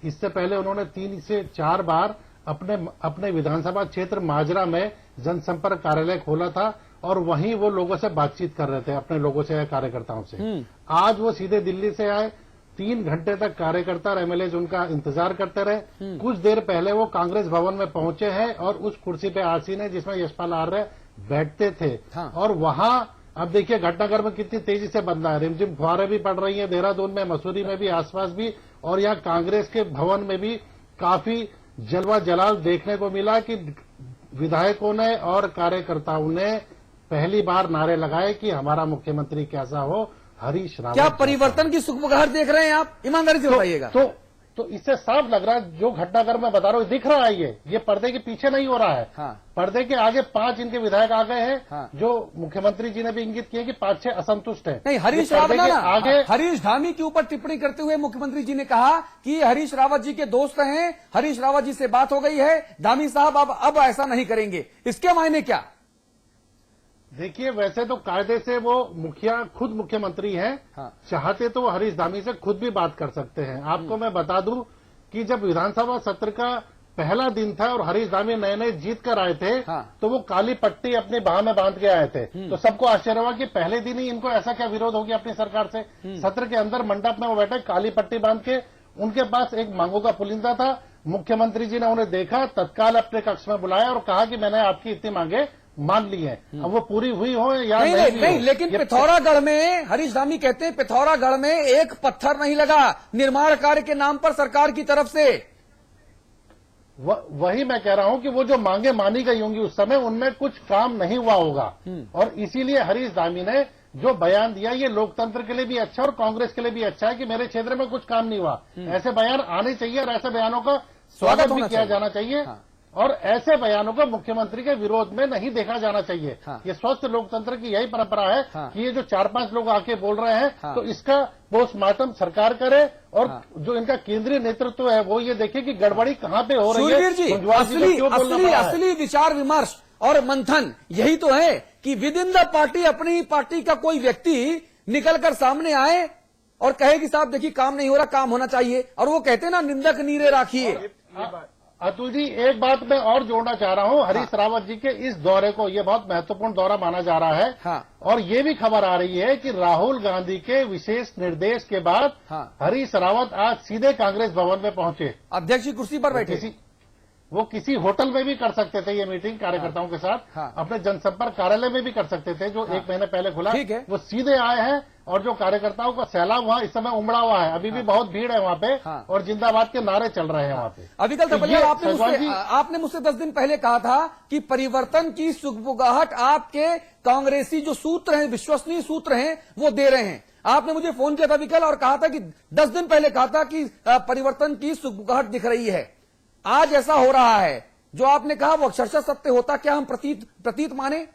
इससे पहले उन्होंने 3 से 4 बार अपने विधानसभा क्षेत्र माजरा में जनसंपर्क कार्यालय खोला था और वहीं वो लोगों से बातचीत कर रहे थे, अपने लोगों से या कार्यकर्ताओं से। आज वो सीधे दिल्ली से आए, 3 घंटे तक कार्यकर्ता और एमएलए उनका इंतजार करते रहे। कुछ देर पहले वो कांग्रेस भवन में पहुंचे हैं और उस कुर्सी पे आसीन है जिसमें यशपाल आर्य बैठते थे। हाँ। और वहां अब देखिए घटनाक्रम में कितनी तेजी से बदला है। रिमझिम फुहारें भी पड़ रही हैं देहरादून में, मसूरी में भी, आसपास भी, और यहाँ कांग्रेस के भवन में भी काफी जलवा जलाल देखने को मिला कि विधायकों ने और कार्यकर्ताओं ने पहली बार नारे लगाए कि हमारा मुख्यमंत्री कैसा हो, हरीश रावत। क्या परिवर्तन की सुखबुगाहट देख रहे हैं आप? ईमानदारी से बताइएगा। तो इससे साफ लग रहा है, जो घटनाक्रम मैं बता रहा हूँ दिख रहा है, ये पर्दे के पीछे नहीं हो रहा है। हाँ। पर्दे के आगे 5 इनके विधायक आ गए हैं। हाँ। जो मुख्यमंत्री जी ने भी इंगित किया कि 5-6 असंतुष्ट हैं। नहीं, हरीश रावत आगे हरीश धामी के ऊपर टिप्पणी करते हुए मुख्यमंत्री जी ने कहा कि हरीश रावत जी के दोस्त हैं, हरीश रावत जी से बात हो गई है, धामी साहब अब ऐसा नहीं करेंगे। इसके मायने क्या? देखिए, वैसे तो कायदे से वो खुद मुख्यमंत्री हैं। हाँ। चाहते तो वो हरीश धामी से खुद भी बात कर सकते हैं। आपको मैं बता दूं कि जब विधानसभा सत्र का पहला दिन था और हरीश धामी नए जीत कर आए थे। हाँ। तो वो काली पट्टी अपनी बाह में बांध के आए थे। तो सबको आश्चर्य हुआ कि पहले दिन ही इनको ऐसा क्या विरोध हो गया अपनी सरकार से। सत्र के अंदर मंडप में वो बैठे काली पट्टी बांध के, उनके पास एक मांगों का पुलिंदा था। मुख्यमंत्री जी ने उन्हें देखा, तत्काल अपने कक्ष में बुलाया और कहा कि मैंने आपकी इतनी मांगे मान ली है। अब वो पूरी हुई हो या नहीं, लेकिन पिथौरागढ़ में हरीश धामी कहते हैं पिथौरागढ़ में एक पत्थर नहीं लगा निर्माण कार्य के नाम पर सरकार की तरफ से। वही मैं कह रहा हूं कि वो जो मांगे मानी गई होंगी उस समय उनमें कुछ काम नहीं हुआ होगा। और इसीलिए हरीश धामी ने जो बयान दिया ये लोकतंत्र के लिए भी अच्छा और कांग्रेस के लिए भी अच्छा है कि मेरे क्षेत्र में कुछ काम नहीं हुआ। ऐसे बयान आने चाहिए और ऐसे बयानों का स्वागत भी किया जाना चाहिए। हाँ। और ऐसे बयानों को मुख्यमंत्री के विरोध में नहीं देखा जाना चाहिए। हाँ। ये स्वस्थ लोकतंत्र की यही परंपरा है। हाँ। कि ये जो 4-5 लोग आके बोल रहे हैं। हाँ। तो इसका पोस्टमार्टम सरकार करे और हाँ। जो इनका केंद्रीय नेतृत्व है वो ये देखे कि गड़बड़ी कहां पे हो रही है। असली विचार विमर्श और मंथन यही तो है कि विद इन द पार्टी अपनी पार्टी का कोई व्यक्ति निकलकर सामने आए और कहे कि साहब देखिए काम नहीं हो रहा, काम होना चाहिए। और वो कहते हैं ना, निंदक नीरे राखिए। अतुल जी, एक बात मैं और जोड़ना चाह रहा हूं। हरीश रावत जी के इस दौरे को, ये बहुत महत्वपूर्ण दौरा माना जा रहा है। हाँ। और ये भी खबर आ रही है कि राहुल गांधी के विशेष निर्देश के बाद हरीश रावत आज सीधे कांग्रेस भवन में पहुंचे। अध्यक्ष की कुर्सी पर बैठे। वो किसी होटल में भी कर सकते थे ये मीटिंग कार्यकर्ताओं के साथ। हाँ। अपने जनसंपर्क कार्यालय में भी कर सकते थे जो 1 महीने पहले खुला। ठीक है। वो सीधे आए हैं और जो कार्यकर्ताओं का सैलाब वहां इस समय उमड़ा हुआ है, अभी भी बहुत भीड़ है वहां पे। हाँ। और जिंदाबाद के नारे चल रहे हैं वहां पे। अविकल तपलिया, आपने मुझसे 10 दिन पहले कहा था कि परिवर्तन की सुगबुगाहट आपके कांग्रेसी जो सूत्र हैं, विश्वसनीय सूत्र हैं, वो दे रहे हैं। आपने मुझे फोन किया था अविकल और कहा था कि 10 दिन पहले कहा था कि परिवर्तन की सुगबुगाहट दिख रही है। आज ऐसा हो रहा है, जो आपने कहा वो अक्षरशः सत्य होता क्या हम प्रतीत माने?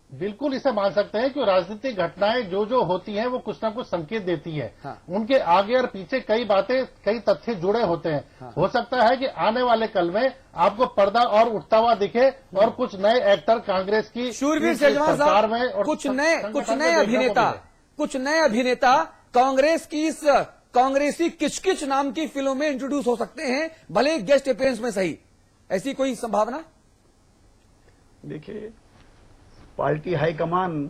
बिल्कुल इसे मान सकते हैं कि राजनीतिक घटनाएं जो होती हैं वो कुछ ना कुछ संकेत देती है। हाँ। उनके आगे और पीछे कई बातें, कई तथ्य जुड़े होते हैं। हाँ। हो सकता है कि आने वाले कल में आपको पर्दा और उठता हुआ दिखे और कुछ नए एक्टर कांग्रेस की शूरवीर शेजवार सरकार में और कुछ नए अभिनेता कांग्रेस की इस कांग्रेसी किचकिच नाम की फिल्म में इंट्रोड्यूस हो सकते हैं, भले गेस्ट अपीयरेंस में सही। ऐसी कोई संभावना? देखिए, पार्टी हाईकमान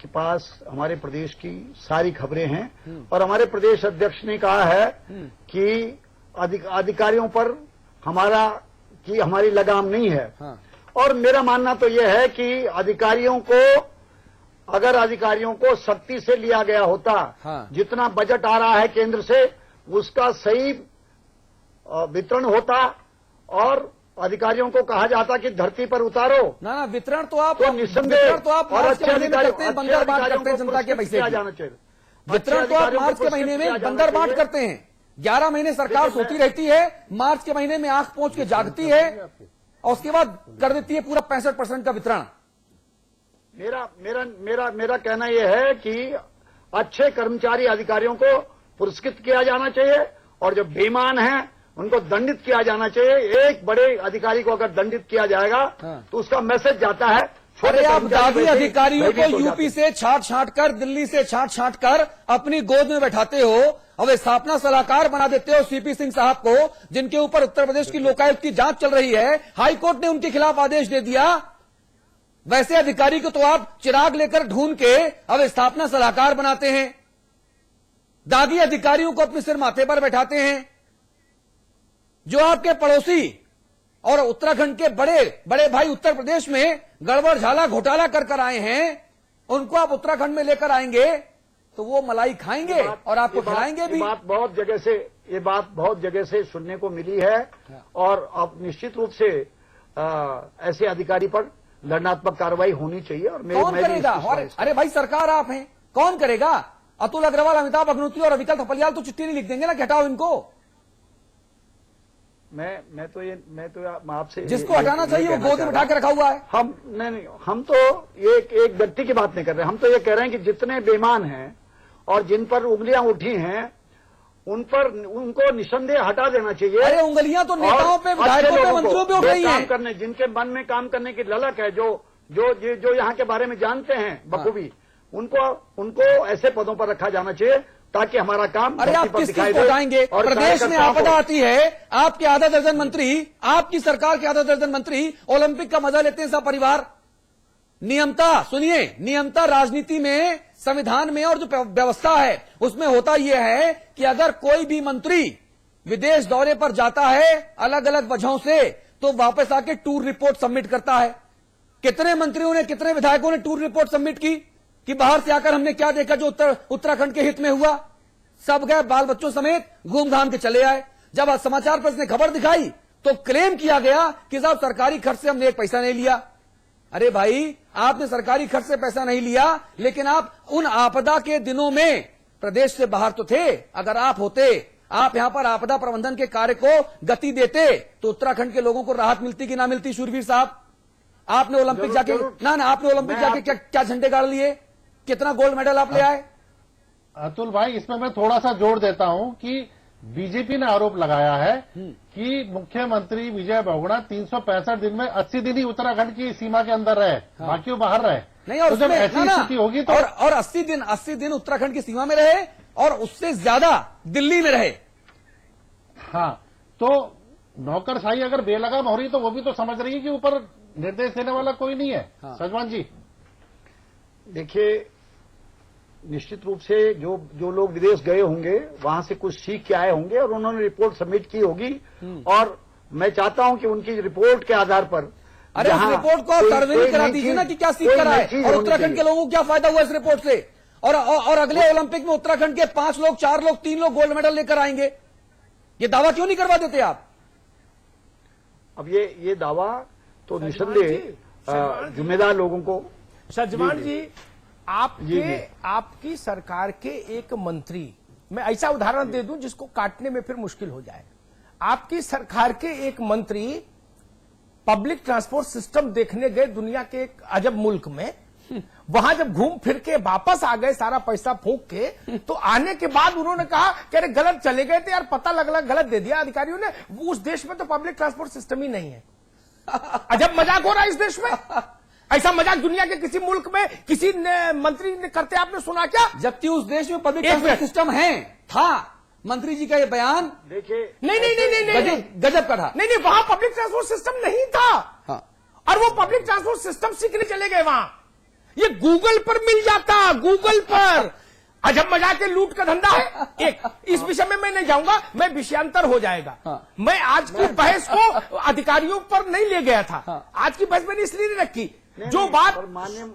के पास हमारे प्रदेश की सारी खबरें हैं और हमारे प्रदेश अध्यक्ष ने कहा है कि अधिकारियों पर हमारी लगाम नहीं है। हाँ। और मेरा मानना तो यह है कि अगर अधिकारियों को सख्ती से लिया गया होता। हाँ। जितना बजट आ रहा है केंद्र से उसका सही वितरण होता और अधिकारियों को कहा जाता कि धरती पर उतारो। ना वितरण तो आप निस्संदेह और अच्छे अधिकारी करते हैं, बंदर बांट करते हैं जनता के पैसे। जाना चाहिए वितरण तो आप मार्च के महीने में बंदर बांट करते हैं। 11 महीने सरकार सोती रहती है, मार्च के महीने में आंख पोंछ के जागती है और उसके बाद कर देती है पूरा 65% का वितरण। मेरा कहना यह है कि अच्छे कर्मचारी अधिकारियों को पुरस्कृत किया जाना चाहिए और जो बेईमान हैं उनको दंडित किया जाना चाहिए। एक बड़े अधिकारी को अगर दंडित किया जाएगा तो उसका मैसेज जाता है। अरे आप दागी अधिकारियों को यूपी से छांट कर, दिल्ली से छांट कर अपनी गोद में बैठाते हो अवस्थापना सलाहकार बना देते हो सीपी सिंह साहब को, जिनके ऊपर उत्तर प्रदेश की लोकायुक्त की जांच चल रही है, हाईकोर्ट ने उनके खिलाफ आदेश दे दिया। वैसे अधिकारी को तो आप चिराग लेकर ढूंढ के अवस्थापना सलाहकार बनाते हैं, दागी अधिकारियों को अपने सिर माथे पर बैठाते हैं। जो आपके पड़ोसी और उत्तराखंड के बड़े बड़े भाई उत्तर प्रदेश में गड़बड़ झाला घोटाला कर आए हैं, उनको आप उत्तराखंड में लेकर आएंगे तो वो मलाई खाएंगे और आपको खिलाएंगे भी। ये बात बहुत जगह से सुनने को मिली है और अब निश्चित रूप से ऐसे अधिकारी पर दंडात्मक कार्रवाई होनी चाहिए। और कौन करेगा? अरे भाई सरकार आप हैं, कौन करेगा? अतुल अग्रवाल, अमिताभ अग्निहोत्री और अविकल थपलियाल तो चिट्ठी नहीं लिख देंगे ना कि हटाओ इनको। मैं तो आपसे जिसको हटाना चाहिए वो गोद में उठा के रखा हुआ है। हम तो एक व्यक्ति की बात नहीं कर रहे, हम तो ये कह रहे हैं कि जितने बेईमान हैं और जिन पर उंगलियां उठी हैं उनको निसंदेह हटा देना चाहिए। अरे उंगलियां तो नेताओं पे, विधायकों पे, मंत्रियों पे उठ रही हैं। जिनके मन में काम करने की ललक है, जो यहाँ के बारे में जानते हैं बखूबी, उनको ऐसे पदों पर रखा जाना चाहिए ताकि हमारा काम। अरे आप किस चीज को हटाएंगे? प्रदेश में आपदा आती है, आपके आधा दर्जन मंत्री, आपकी सरकार के आधा दर्जन मंत्री ओलंपिक का मजा लेते हैं सब परिवार। नियमता सुनिए, नियमता राजनीति में, संविधान में और जो व्यवस्था है उसमें होता यह है कि अगर कोई भी मंत्री विदेश दौरे पर जाता है अलग अलग वजहों से, तो वापस आके टूर रिपोर्ट सबमिट करता है। कितने मंत्रियों ने, कितने विधायकों ने टूर रिपोर्ट सबमिट की कि बाहर से आकर हमने क्या देखा जो उत्तराखंड के हित में हुआ? सब गए बाल बच्चों समेत घूम घाम के चले आए। जब समाचार पत्र ने खबर दिखाई तो क्लेम किया गया कि साहब सरकारी खर्च से हमने एक पैसा नहीं लिया। अरे भाई, आपने सरकारी खर्च से पैसा नहीं लिया, लेकिन आप उन आपदा के दिनों में प्रदेश से बाहर तो थे। अगर आप होते, आप यहां पर आपदा प्रबंधन के कार्य को गति देते तो उत्तराखंड के लोगों को राहत मिलती कि ना मिलती? शूरवीर साहब, आपने ओलंपिक जाके आपने ओलंपिक जाके क्या झंडे गाड़ लिए? कितना गोल्ड मेडल आप ले आए? अतुल भाई, इसमें मैं थोड़ा सा जोड़ देता हूं कि बीजेपी ने आरोप लगाया है कि मुख्यमंत्री विजय बहुगुणा 365 दिन में 80 दिन ही उत्तराखंड की सीमा के अंदर रहे, बाकी वो बाहर रहे। नहीं, और तो जब ऐसी स्थिति होगी तो और 80 दिन उत्तराखंड की सीमा में रहे और उससे ज्यादा दिल्ली में रहे। हाँ, तो नौकरशाही अगर बेलगाम हो रही तो वो भी तो समझ रही है कि ऊपर निर्देश देने वाला कोई नहीं है। सजवान जी देखिए, निश्चित रूप से जो लोग विदेश गए होंगे वहां से कुछ सीख के आए होंगे और उन्होंने रिपोर्ट सबमिट की होगी। और मैं चाहता हूं कि उनकी रिपोर्ट के आधार पर, अरे उस रिपोर्ट को सर्वे करा दीजिए ना कि क्या सीख कर आए और उत्तराखंड के लोगों को क्या फायदा हुआ इस रिपोर्ट से। और अगले ओलंपिक में उत्तराखंड के 5 लोग, 4 लोग, 3 लोग गोल्ड मेडल लेकर आएंगे। ये दावा क्यों नहीं करवा देते आप? अब ये दावा तो निसंदेह जिम्मेदार लोगों को। सजवान जी, आपकी सरकार के एक मंत्री, मैं ऐसा उदाहरण दे दूं जिसको काटने में फिर मुश्किल हो जाए। आपकी सरकार के एक मंत्री पब्लिक ट्रांसपोर्ट सिस्टम देखने गए दुनिया के एक अजब मुल्क में। वहां जब घूम फिर के वापस आ गए सारा पैसा फूंक के, तो आने के बाद उन्होंने कहा कि अरे गलत चले गए थे यार, पता लगा गलत दे दिया अधिकारियों ने। उस देश में तो पब्लिक ट्रांसपोर्ट सिस्टम ही नहीं है। अजब मजाक हो रहा है इस देश में। ऐसा मजाक दुनिया के किसी मुल्क में किसी मंत्री ने करते आपने सुना क्या? जबकि उस देश में पब्लिक ट्रांसपोर्ट सिस्टम है, था। मंत्री जी का ये बयान देखिए, नहीं गजब का था। नहीं, वहां पब्लिक ट्रांसपोर्ट सिस्टम नहीं था। हाँ। और वो पब्लिक ट्रांसपोर्ट सिस्टम सीखने चले गए वहां। ये गूगल पर मिल जाता, गूगल पर। अजब मजाक के लूट का धंधा है। एक इस विषय में मैं नहीं जाऊंगा, मैं विषयांतर हो जाएगा। मैं आज की बहस को अधिकारियों पर नहीं ले गया था। आज की बहस मैंने इसलिए नहीं रखी। जो बात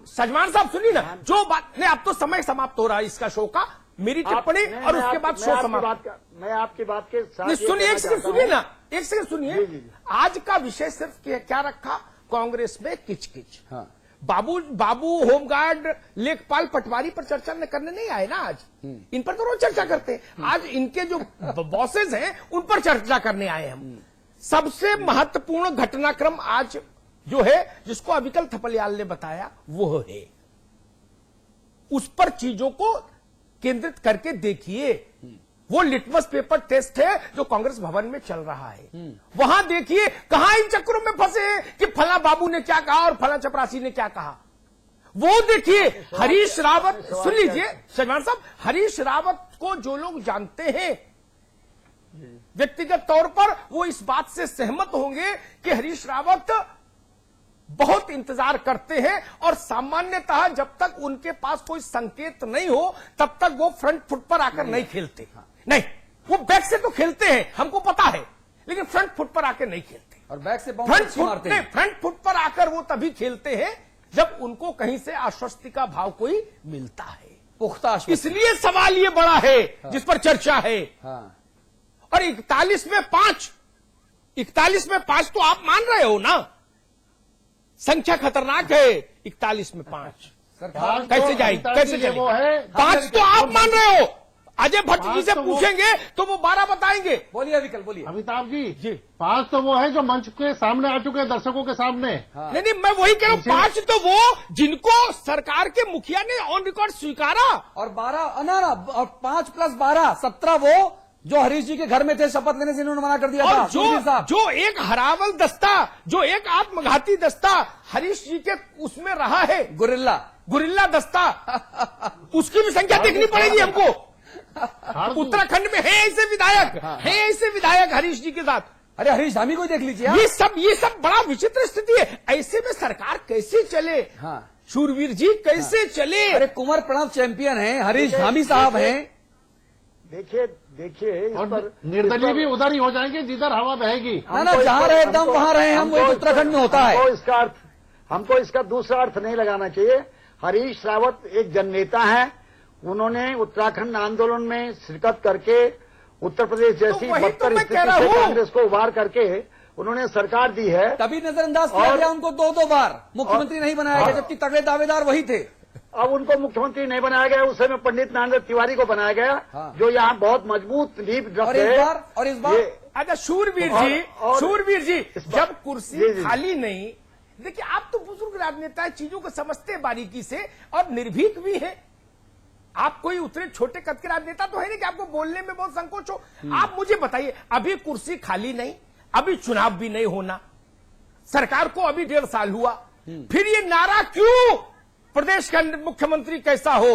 सजवान साहब सुनिए ना, जो बात नहीं, अब तो समय समाप्त हो रहा है इसका शो का, मेरी टिप्पणी और उसके बाद शो समाप्त। मैं आपकी बात के साथ सुनिए, एक सेकंड सुनिए ना, एक सेकंड सुनिए। आज का विषय सिर्फ क्या रखा? कांग्रेस में किचकिच। बाबू होमगार्ड लेखपाल पटवारी पर चर्चा करने नहीं आए ना आज। इन पर तो रोज चर्चा करते हैं। आज इनके जो बॉसेस हैं उन पर चर्चा करने आए हम। सबसे महत्वपूर्ण घटनाक्रम आज जो है, जिसको अविकल थपलियाल ने बताया, वो है। उस पर चीजों को केंद्रित करके देखिए। वो लिटमस पेपर टेस्ट है जो कांग्रेस भवन में चल रहा है। वहां देखिए कहां इन चक्करों में फंसे कि फला बाबू ने क्या कहा और फला चपरासी ने क्या कहा। वो देखिए हरीश रावत, सुन लीजिए शहजाद साहब, हरीश रावत को जो लोग जानते हैं व्यक्तिगत तौर पर, वो इस बात से सहमत होंगे कि हरीश रावत बहुत इंतजार करते हैं और सामान्यतः जब तक उनके पास कोई संकेत नहीं हो तब तक वो फ्रंट फुट पर आकर नहीं खेलते। नहीं, वो बैक से तो खेलते हैं, हमको पता है, लेकिन फ्रंट फुट पर आकर नहीं खेलते। और बैक से फ्रंट फुट पर आकर वो तभी खेलते हैं जब उनको कहीं से आश्वस्ति का भाव कोई मिलता है, पुख्ता आश्वस्ति। इसलिए सवाल ये बड़ा है जिस पर चर्चा है। हाँ। और 41 में 5 तो आप मान रहे हो ना, संख्या खतरनाक है। 41 में 5 कैसे जाएगी, कैसे जाएगी? 5 तो आप मान रहे हो, अजय भट्ट जी से पूछेंगे तो वो 12 बताएंगे। बोलिए विकल, बोलिए। अमिताभ जी जी 5 तो वो है जो मंच के सामने आ चुके हैं, दर्शकों के सामने। हाँ। नहीं, मैं वही कह रहा हूँ, 5 तो वो जिनको सरकार के मुखिया ने ऑन रिकॉर्ड स्वीकारा। और 12 ना, और 5 + 12 17 वो जो हरीश जी के घर में थे शपथ लेने से इन्होंने मना कर दिया था। और जो एक हरावल दस्ता, जो एक आत्मघाती दस्ता हरीश जी के उसमें रहा है, गुरिल्ला दस्ता, उसकी भी संख्या देखनी पड़ेगी हमको। उत्तराखंड में है ऐसे विधायक, है ऐसे विधायक हरीश जी के साथ। अरे हरीश धामी को देख लीजिए। ये सब बड़ा विचित्र स्थिति है। ऐसे में सरकार कैसे चले? हाँ। शूरवीर जी कैसे चले? अरे कुंवर प्रणव चैंपियन हैं, हरीश धामी साहब हैं। देखिए और निर्दलीय भी उधर ही हो जाएंगे जिधर हवा बहेगी। ना जहां रहे एकदम वहां रहे हम, वही उत्तराखंड में होता है। हमको इसका दूसरा अर्थ नहीं लगाना चाहिए। हरीश रावत एक जननेता है, उन्होंने उत्तराखंड आंदोलन में शिरकत करके उत्तर प्रदेश जैसी बदतर स्थिति से कांग्रेस को उबार करके उन्होंने सरकार दी है। तभी नजरअंदाज किया गया उनको 2 बार, मुख्यमंत्री नहीं बनाया गया, जबकि तगड़े दावेदार वही थे। अब उनको मुख्यमंत्री नहीं बनाया गया, उस समय पंडित नारायण तिवारी को बनाया गया। हाँ। जो यहाँ बहुत मजबूत नींव रखते हैं। और इस बार अच्छा शूरवीर जी जब कुर्सी खाली नहीं, देखिए आप तो बुजुर्ग राजनेता है, चीजों को समझते हैं बारीकी से और निर्भीक भी है। आप कोई उतने छोटे कद के राजनेता तो है नहीं कि आपको बोलने में बहुत संकोच हो। आप मुझे बताइए, अभी कुर्सी खाली नहीं, अभी चुनाव भी नहीं होना, सरकार को अभी 1.5 साल हुआ, फिर ये नारा क्यों? प्रदेश का मुख्यमंत्री कैसा हो,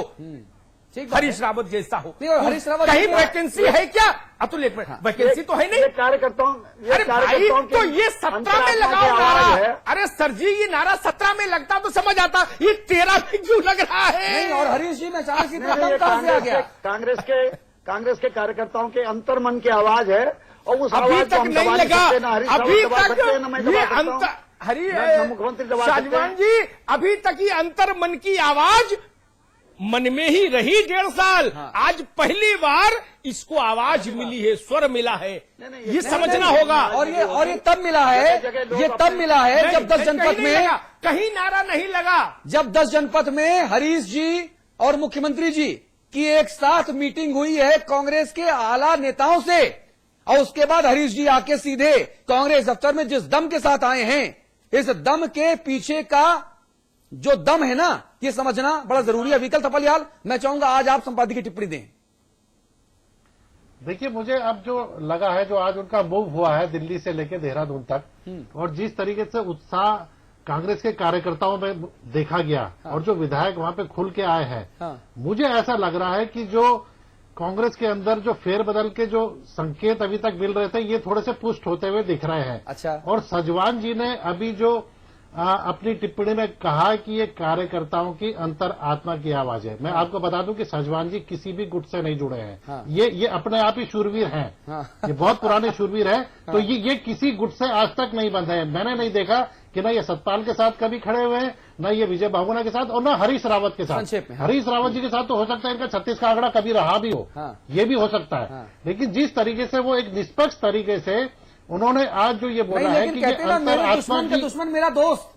हरीश रावत जैसा हो। हरीश रावत कहीं वैकेंसी है क्या? अतुल एक मिनट, वैकेंसी तो है नहीं। कार्यकर्ताओं, अरे भाई तो ये 17 में लगाओ नारा। अरे सर जी ये नारा 17 में लगता तो समझ आता, ये 13 में क्यों लग रहा है? नहीं, और हरीश जी में चार कितना कहां से आ गया? कांग्रेस के कार्यकर्ताओं के अंतर्मन की आवाज है और उस अभी तक नहीं लगा। अभी तक मुख्यमंत्री शाहजहां जी, अभी तक ये अंतर मन की आवाज मन में ही रही 1.5 साल। हाँ। आज पहली बार इसको आवाज मिली है, स्वर मिला है। ये समझना होगा। और ये तब मिला है, ये तब मिला है जब 10 जनपद में कहीं नारा नहीं लगा। जब 10 जनपद में हरीश जी और मुख्यमंत्री जी की एक साथ मीटिंग हुई है कांग्रेस के आला नेताओं से, और उसके बाद हरीश जी आके सीधे कांग्रेस दफ्तर में जिस दम के साथ आए हैं, इस दम के पीछे का जो दम है ना, ये समझना बड़ा जरूरी है। विकल थपलियाल, मैं चाहूंगा आज आप संपादकीय टिप्पणी दें। देखिए मुझे अब जो लगा है, जो आज उनका मूव हुआ है दिल्ली से लेकर देहरादून तक, और जिस तरीके से उत्साह कांग्रेस के कार्यकर्ताओं में देखा गया, हाँ। और जो विधायक वहां पे खुल के आए हैं, हाँ। मुझे ऐसा लग रहा है कि जो कांग्रेस के अंदर जो फेरबदल के जो संकेत अभी तक मिल रहे थे, ये थोड़े से पुष्ट होते हुए दिख रहे हैं। अच्छा। और सजवान जी ने अभी जो अपनी टिप्पणी में कहा कि ये कार्यकर्ताओं की अंतर आत्मा की आवाज है। मैं आपको बता दूं कि सजवान जी किसी भी गुट से नहीं जुड़े हैं। हाँ। ये अपने आप ही शूरवीर हैं। हाँ। ये बहुत पुराने शूरवीर हैं। हाँ। तो ये किसी गुट से आज तक नहीं बंधे हैं। मैंने नहीं देखा कि ना ये सतपाल के साथ कभी खड़े हुए हैं, ना ये विजय बहुगुणा के साथ, और ना हरीश रावत के साथ। हाँ। हरीश रावत जी के साथ तो हो सकता है इनका 36 का आंकड़ा कभी रहा भी हो। हाँ। ये भी हो सकता है। हाँ। लेकिन जिस तरीके से वो एक निष्पक्ष तरीके से उन्होंने आज जो ये बोला है कि दुश्मन का दुश्मन मेरा दोस्त,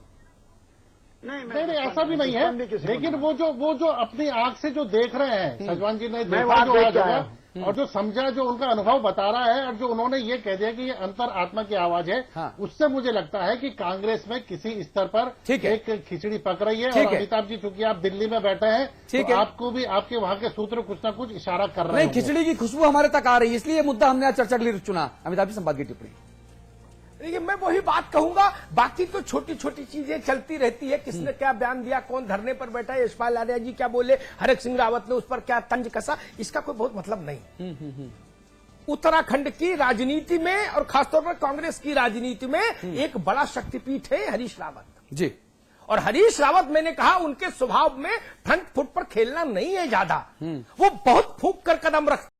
नहीं ऐसा भी नहीं है। लेकिन वो जो अपनी आंख से जो देख रहे हैं, सजवान जी ने देखा जो आज, और जो समझा, जो उनका अनुभव बता रहा है, और जो उन्होंने ये कह दिया कि ये अंतर आत्मा की आवाज है। हाँ। उससे मुझे लगता है कि कांग्रेस में किसी स्तर पर एक खिचड़ी पक रही है। और अमिताभ जी चूंकि आप दिल्ली में बैठे हैं, तो आपको भी आपके वहां के सूत्र कुछ न कुछ इशारा कर रहे हैं। खिचड़ी की खुशबू हमारे तक आ रही है, इसलिए मुद्दा हमने आज चर्चा के लिए चुना। अमिताभ जी, संपादकीय टिप्पणी। देखिए, मैं वही बात कहूंगा, बाकी तो छोटी छोटी चीजें चलती रहती है। किसने क्या बयान दिया, कौन धरने पर बैठा है, यशपाल आर्या जी क्या बोले, हरक सिंह रावत ने उस पर क्या तंज कसा, इसका कोई बहुत मतलब नहीं। उत्तराखंड की राजनीति में और खासतौर पर कांग्रेस की राजनीति में एक बड़ा शक्तिपीठ है हरीश रावत जी। और हरीश रावत, मैंने कहा, उनके स्वभाव में फ्रंट फुट पर खेलना नहीं है ज्यादा, वो बहुत फूंक कर कदम रखते